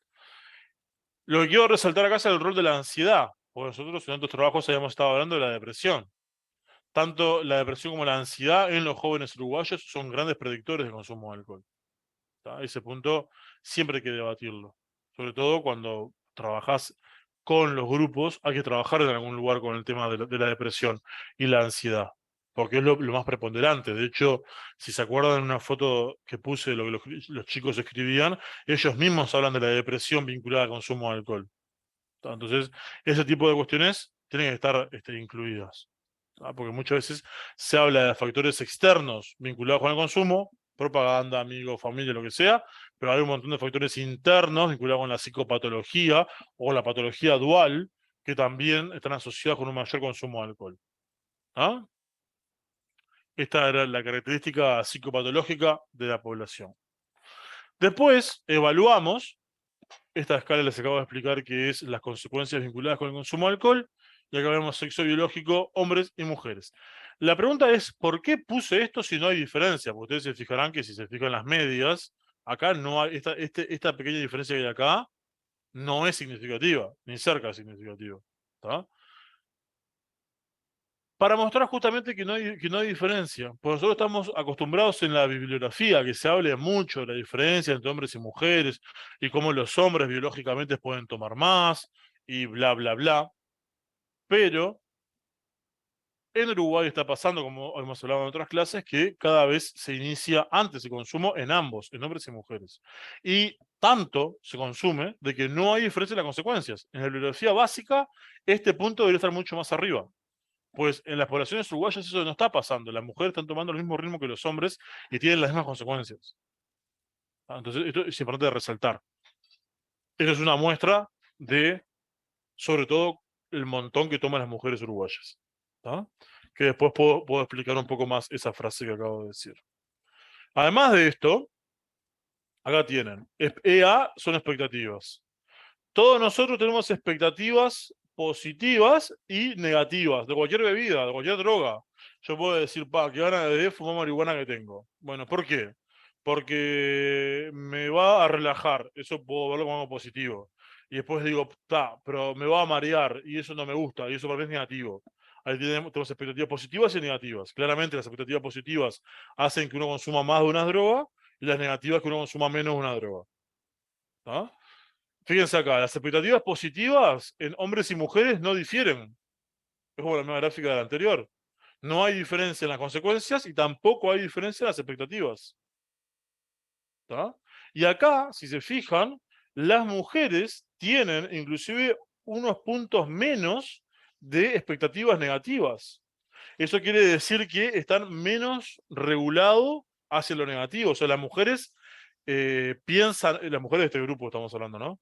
Lo que quiero resaltar acá es el rol de la ansiedad, porque nosotros en otros trabajos habíamos estado hablando de la depresión. Tanto la depresión como la ansiedad en los jóvenes uruguayos son grandes predictores de consumo de alcohol. ¿Tá? Ese punto siempre hay que debatirlo. Sobre todo cuando trabajas con los grupos, hay que trabajar en algún lugar con el tema de la depresión y la ansiedad, porque es lo más preponderante. De hecho, si se acuerdan en una foto que puse de lo que los chicos escribían, ellos mismos hablan de la depresión vinculada al consumo de alcohol. ¿Tá? Entonces, ese tipo de cuestiones tienen que estar incluidas. ¿Tá? Porque muchas veces se habla de factores externos vinculados con el consumo, propaganda, amigos, familia, lo que sea, pero hay un montón de factores internos vinculados con la psicopatología o la patología dual que también están asociados con un mayor consumo de alcohol. ¿Ah? Esta era la característica psicopatológica de la población. Después evaluamos, esta escala les acabo de explicar que es las consecuencias vinculadas con el consumo de alcohol, y acá vemos sexo biológico, hombres y mujeres. La pregunta es, ¿por qué puse esto si no hay diferencia? Porque ustedes se fijarán que si se fijan las medias, acá no hay, esta pequeña diferencia que hay acá no es significativa, ni cerca de significativa. ¿Tá? Para mostrar justamente que no hay diferencia. Porque nosotros estamos acostumbrados en la bibliografía que se hable mucho de la diferencia entre hombres y mujeres y cómo los hombres biológicamente pueden tomar más y bla, bla, bla. Pero en Uruguay está pasando, como hemos hablado en otras clases, que cada vez se inicia antes el consumo en ambos, en hombres y mujeres. Y tanto se consume de que no hay diferencia en las consecuencias. En la bibliografía básica, este punto debería estar mucho más arriba. Pues en las poblaciones uruguayas eso no está pasando. Las mujeres están tomando el mismo ritmo que los hombres y tienen las mismas consecuencias. Entonces, esto es importante de resaltar. Esto es una muestra de, sobre todo, el montón que toman las mujeres uruguayas. ¿Tá? Que después puedo explicar un poco más esa frase que acabo de decir. Además de esto, acá tienen. EA son expectativas. Todos nosotros tenemos expectativas positivas y negativas de cualquier bebida, de cualquier droga. Yo puedo decir, qué ganas de fumar marihuana que tengo. Bueno, ¿por qué? Porque me va a relajar, eso puedo verlo como algo positivo. Y después digo, pero me va a marear y eso no me gusta y eso para mí es negativo. Ahí tenemos expectativas positivas y negativas. Claramente las expectativas positivas hacen que uno consuma más de una droga y las negativas que uno consuma menos de una droga. ¿Ah? Fíjense acá, las expectativas positivas en hombres y mujeres no difieren. Es como la misma gráfica de la anterior. No hay diferencia en las consecuencias y tampoco hay diferencia en las expectativas. ¿Tá? Y acá, si se fijan, las mujeres tienen inclusive unos puntos menos de expectativas negativas. Eso quiere decir que están menos regulados hacia lo negativo. O sea, las mujeres piensan, las mujeres de este grupo estamos hablando, ¿no?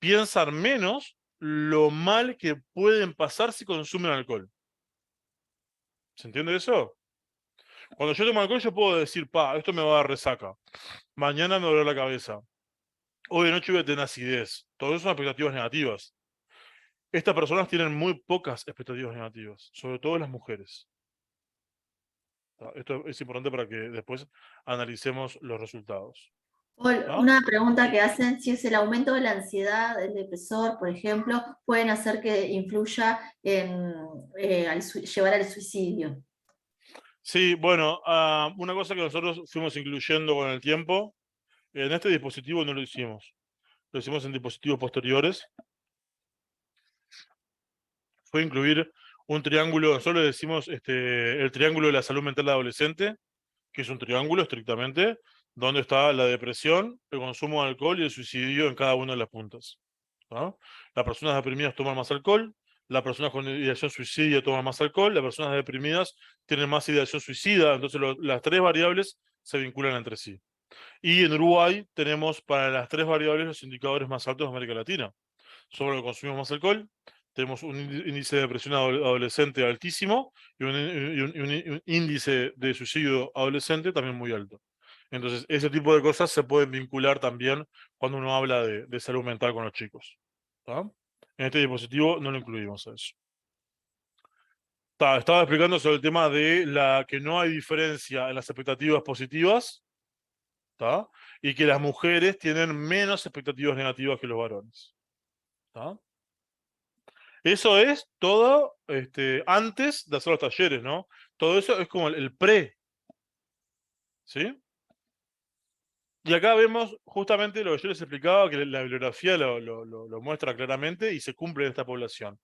Piensan menos lo mal que pueden pasar si consumen alcohol. ¿Se entiende eso? Cuando yo tomo alcohol, yo puedo decir, esto me va a dar resaca. Mañana me va a doler la cabeza. Hoy de noche voy a tener acidez. Todo eso son expectativas negativas. Estas personas tienen muy pocas expectativas negativas, sobre todo las mujeres. Esto es importante para que después analicemos los resultados. ¿Ah? Una pregunta que hacen, si es el aumento de la ansiedad, el depresor, por ejemplo, pueden hacer que influya en llevar al suicidio. Sí, bueno, una cosa que nosotros fuimos incluyendo con el tiempo, en este dispositivo no lo hicimos. Lo hicimos en dispositivos posteriores. Fue incluir un triángulo, nosotros le decimos el triángulo de la salud mental del adolescente, que es un triángulo estrictamente, donde está la depresión, el consumo de alcohol y el suicidio en cada una de las puntas. ¿Ah? Las personas deprimidas toman más alcohol, las personas con ideación suicida toman más alcohol, las personas deprimidas tienen más ideación suicida, entonces las tres variables se vinculan entre sí. Y en Uruguay tenemos para las tres variables los indicadores más altos de América Latina. Sobre lo que consumimos más alcohol, tenemos un índice de depresión adolescente altísimo y un índice de suicidio adolescente también muy alto. Entonces, ese tipo de cosas se pueden vincular también cuando uno habla de salud mental con los chicos. ¿Tá? En este dispositivo no lo incluimos a eso. Estaba explicando sobre el tema de que no hay diferencia en las expectativas positivas, ¿tá? Y que las mujeres tienen menos expectativas negativas que los varones. ¿Tá? Eso es todo antes de hacer los talleres, ¿no? Todo eso es como el pre, ¿sí? Y acá vemos justamente lo que yo les explicaba, que la bibliografía lo muestra claramente y se cumple en esta población.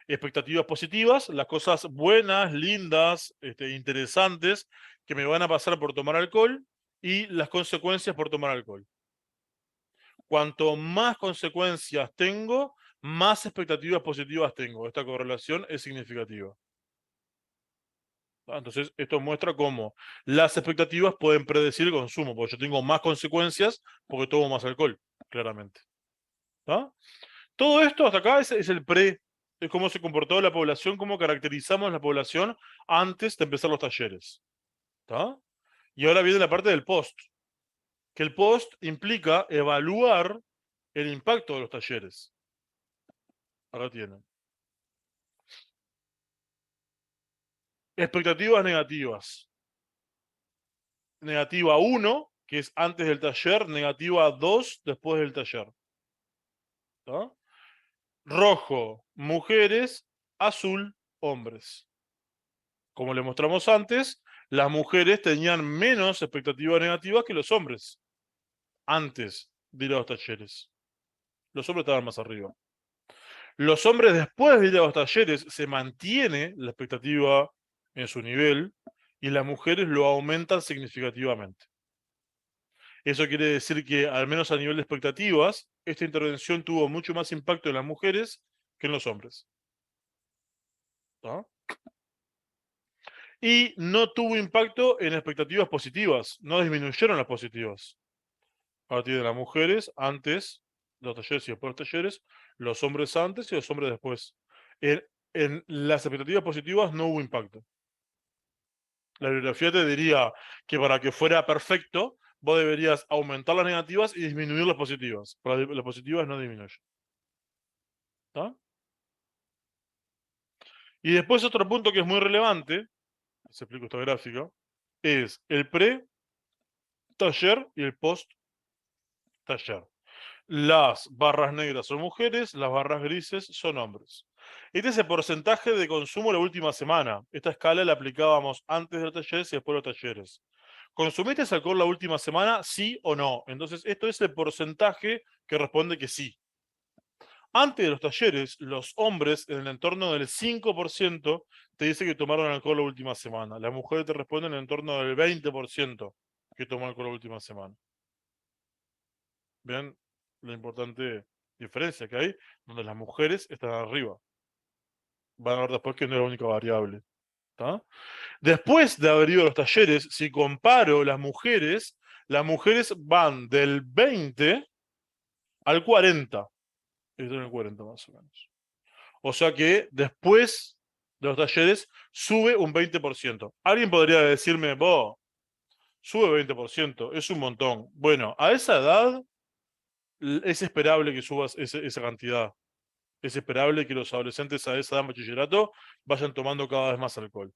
Expectativas positivas, las cosas buenas, lindas, interesantes que me van a pasar por tomar alcohol y las consecuencias por tomar alcohol. Cuanto más consecuencias tengo, más expectativas positivas tengo. Esta correlación es significativa. Entonces, esto muestra cómo las expectativas pueden predecir el consumo, porque yo tengo más consecuencias porque tomo más alcohol, claramente. ¿Tá? Todo esto hasta acá es el pre, es cómo se comportó la población, cómo caracterizamos la población antes de empezar los talleres. ¿Tá? Y ahora viene la parte del post, que el post implica evaluar el impacto de los talleres. Acá tienen. Expectativas negativas. Negativa 1, que es antes del taller, negativa 2, después del taller. ¿Tá? Rojo, mujeres, azul, hombres. Como le mostramos antes, las mujeres tenían menos expectativas negativas que los hombres antes de ir a los talleres. Los hombres estaban más arriba. Los hombres después de ir a los talleres se mantiene la expectativa en su nivel y las mujeres lo aumentan significativamente. Eso quiere decir que, al menos a nivel de expectativas, esta intervención tuvo mucho más impacto en las mujeres que en los hombres. ¿No? Y no tuvo impacto en expectativas positivas, no disminuyeron las positivas. A partir de las mujeres antes de los talleres y después de los talleres, los hombres antes y los hombres después. En las expectativas positivas no hubo impacto. La bibliografía te diría que para que fuera perfecto, vos deberías aumentar las negativas y disminuir las positivas. Para las positivas no disminuyen. ¿Está? Y después otro punto que es muy relevante, se explico esta gráfica, es el pre-taller y el post-taller. Las barras negras son mujeres, las barras grises son hombres. Este es el porcentaje de consumo la última semana. Esta escala la aplicábamos antes de los talleres y después de los talleres. ¿Consumiste alcohol la última semana? ¿Sí o no? Entonces, esto es el porcentaje que responde que sí. Antes de los talleres, los hombres en el entorno del 5% te dice que tomaron alcohol la última semana. Las mujeres te responden en el entorno del 20% que tomó alcohol la última semana. Vean la importante diferencia que hay, donde las mujeres están arriba. Van a ver después que no es la única variable. ¿Tá? Después de haber ido a los talleres, si comparo las mujeres van del 20 al 40. Esto en el 40 más o menos. O sea que después de los talleres sube un 20%. Alguien podría decirme, vos, sube 20%, es un montón. Bueno, a esa edad es esperable que subas esa cantidad. Es esperable que los adolescentes a esa edad de bachillerato vayan tomando cada vez más alcohol.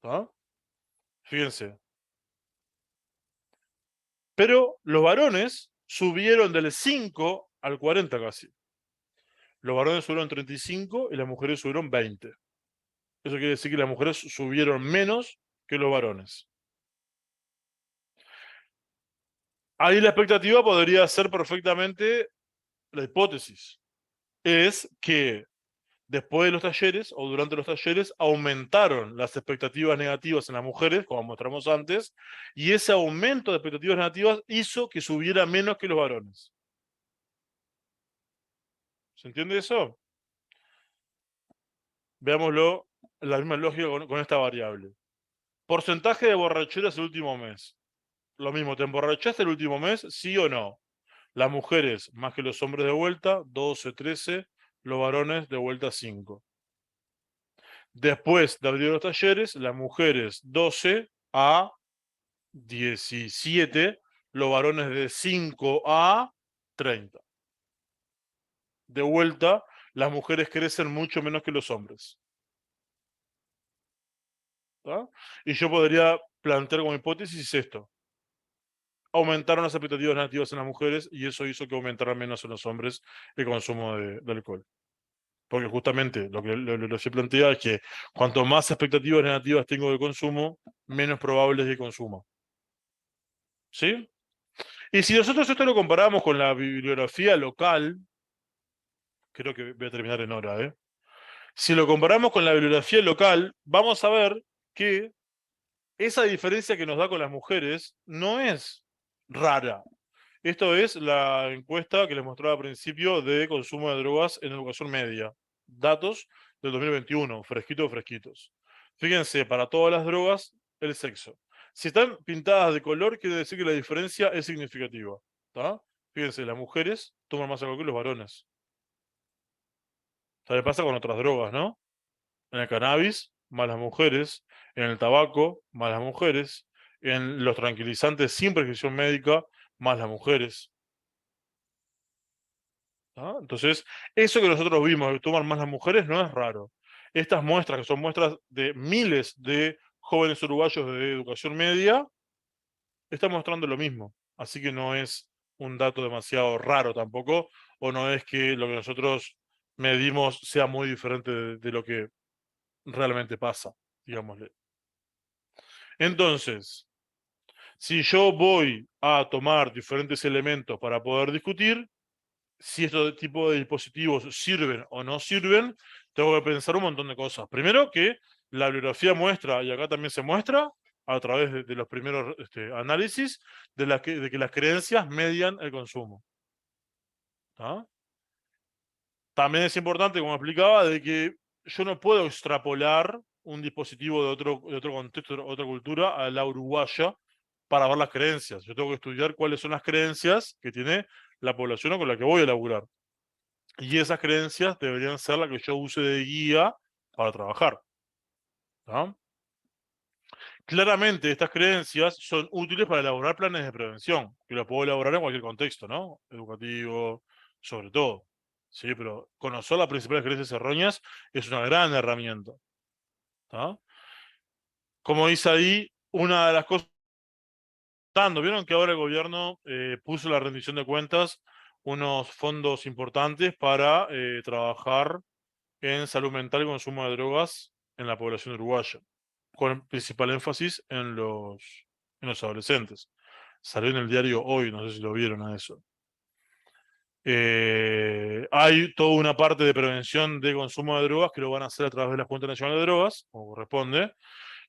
¿Tá? Fíjense. Pero los varones subieron del 5 al 40 casi. Los varones subieron 35 y las mujeres subieron 20. Eso quiere decir que las mujeres subieron menos que los varones. Ahí la expectativa podría ser perfectamente la hipótesis. Es que después de los talleres o durante los talleres aumentaron las expectativas negativas en las mujeres, como mostramos antes, y ese aumento de expectativas negativas hizo que subiera menos que los varones. ¿Se entiende eso? Veámoslo, la misma lógica con esta variable. Porcentaje de borracheras el último mes. Lo mismo, ¿te emborrachaste el último mes? ¿Sí o no? Las mujeres más que los hombres de vuelta, 12, 13. Los varones de vuelta, 5. Después de abrir los talleres, las mujeres 12 a 17, los varones de 5 a 30. De vuelta, las mujeres crecen mucho menos que los hombres. ¿Tá? Y yo podría plantear como hipótesis esto. Aumentaron las expectativas negativas en las mujeres y eso hizo que aumentara menos en los hombres el consumo de alcohol. Porque justamente lo que se plantea es que cuanto más expectativas negativas tengo de consumo, menos probable es que consuma. ¿Sí? Y si nosotros esto lo comparamos con la bibliografía local, creo que voy a terminar en hora, ¿eh? Si lo comparamos con la bibliografía local, vamos a ver que esa diferencia que nos da con las mujeres no es rara. Esto es la encuesta que les mostraba al principio de consumo de drogas en educación media. Datos del 2021, fresquitos, fresquitos. Fíjense, para todas las drogas, el sexo. Si están pintadas de color, quiere decir que la diferencia es significativa. ¿Tá? Fíjense, las mujeres toman más alcohol que los varones. ¿Sabe? Pasa con otras drogas, ¿no? En el cannabis, más las mujeres. En el tabaco, más las mujeres. En los tranquilizantes sin prescripción médica, más las mujeres. ¿Ah? Entonces, eso que nosotros vimos que toman más las mujeres no es raro. Estas muestras, que son muestras de miles de jóvenes uruguayos de educación media, están mostrando lo mismo. Así que no es un dato demasiado raro tampoco, o no es que lo que nosotros medimos sea muy diferente de lo que realmente pasa, digámosle. Entonces, si yo voy a tomar diferentes elementos para poder discutir, si este tipo de dispositivos sirven o no sirven, tengo que pensar un montón de cosas. Primero que la bibliografía muestra, y acá también se muestra, a través de los primeros análisis, de que las creencias median el consumo. ¿Ah? También es importante, como explicaba, de que yo no puedo extrapolar un dispositivo de otro contexto, de otra cultura, a la uruguaya para ver las creencias. Yo tengo que estudiar cuáles son las creencias que tiene la población con la que voy a laburar. Y esas creencias deberían ser las que yo use de guía para trabajar. ¿Tá? Claramente, estas creencias son útiles para elaborar planes de prevención, que los puedo elaborar en cualquier contexto, ¿no? Educativo, sobre todo. Sí, pero conocer las principales creencias erróneas es una gran herramienta. ¿Tá? Como dice ahí, una de las cosas. ¿Vieron que ahora el gobierno puso la rendición de cuentas unos fondos importantes para trabajar en salud mental y consumo de drogas en la población uruguaya, con principal énfasis en los adolescentes? Salió en el diario Hoy, no sé si lo vieron a eso. Hay toda una parte de prevención de consumo de drogas que lo van a hacer a través de la Junta Nacional de Drogas, como corresponde,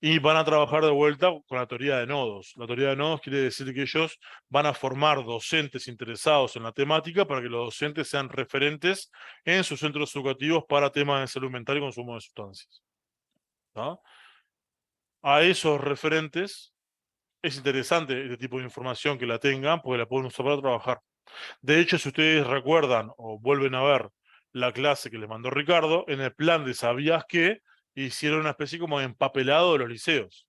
y van a trabajar de vuelta con la teoría de nodos. La teoría de nodos quiere decir que ellos van a formar docentes interesados en la temática para que los docentes sean referentes en sus centros educativos para temas de salud mental y consumo de sustancias. ¿Tá? A esos referentes es interesante este tipo de información que la tengan porque la pueden usar para trabajar. De hecho, si ustedes recuerdan o vuelven a ver la clase que les mandó Ricardo, en el plan de ¿sabías qué? Hicieron una especie como de empapelado de los liceos,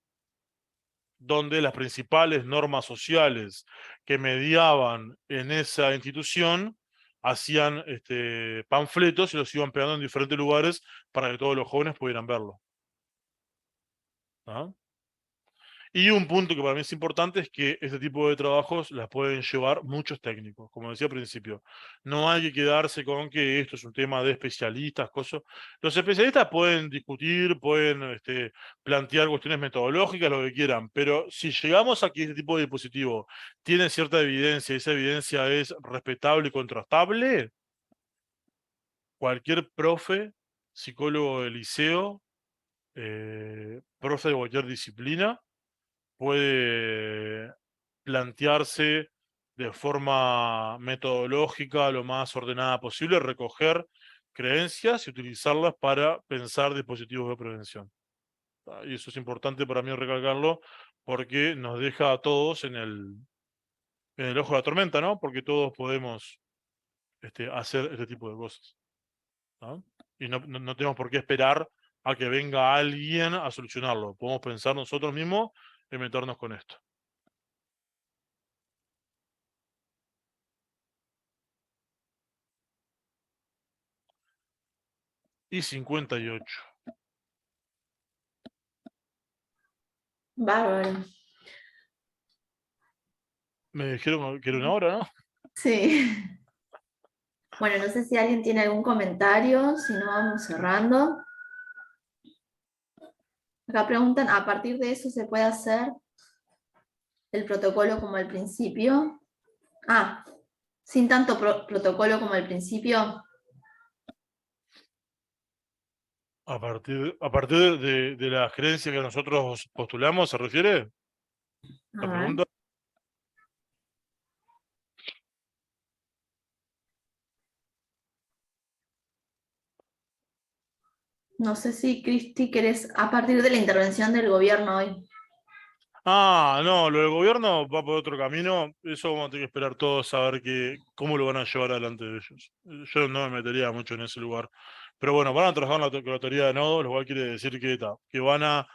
donde las principales normas sociales que mediaban en esa institución hacían panfletos y los iban pegando en diferentes lugares para que todos los jóvenes pudieran verlo. ¿Ah? Y un punto que para mí es importante es que este tipo de trabajos las pueden llevar muchos técnicos. Como decía al principio, no hay que quedarse con que esto es un tema de especialistas, cosas. Los especialistas pueden discutir, pueden plantear cuestiones metodológicas, lo que quieran, pero si llegamos a que este tipo de dispositivo tiene cierta evidencia y esa evidencia es respetable y contrastable, cualquier profe, psicólogo de liceo, profe de cualquier disciplina, puede plantearse de forma metodológica lo más ordenada posible, recoger creencias y utilizarlas para pensar dispositivos de prevención. Y eso es importante para mí recalcarlo porque nos deja a todos en el ojo de la tormenta, ¿no? Porque todos podemos hacer este tipo de cosas, ¿no? Y no tenemos por qué esperar a que venga alguien a solucionarlo. Podemos pensar nosotros mismos en meternos con esto. Y 58. Bárbaro. Me dijeron que era una hora, ¿no? Sí. Bueno, no sé si alguien tiene algún comentario, si no vamos cerrando. Acá preguntan, ¿a partir de eso se puede hacer el protocolo como al principio? Ah, sin tanto protocolo como al principio. A partir de la creencia que nosotros postulamos, ¿se refiere A la ver. pregunta? No sé si, Cristi, querés, a partir de la intervención del gobierno hoy. Ah, no, lo del gobierno va por otro camino. Eso vamos a tener que esperar todos a ver cómo lo van a llevar adelante ellos. Yo no me metería mucho en ese lugar. Pero bueno, van a trabajar con la teoría de nodos, lo cual quiere decir que van a.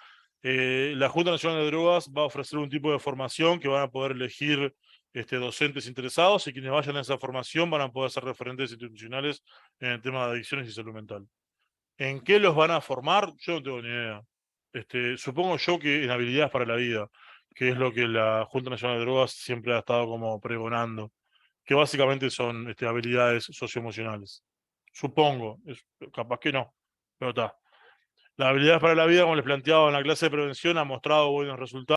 La Junta Nacional de Drogas va a ofrecer un tipo de formación que van a poder elegir docentes interesados y quienes vayan a esa formación van a poder ser referentes institucionales en el tema de adicciones y salud mental. ¿En qué los van a formar? Yo no tengo ni idea. Supongo yo que en habilidades para la vida, que es lo que la Junta Nacional de Drogas siempre ha estado como pregonando, que básicamente son habilidades socioemocionales. Supongo, capaz que no, pero está. Las habilidades para la vida, como les planteaba en la clase de prevención, ha mostrado buenos resultados.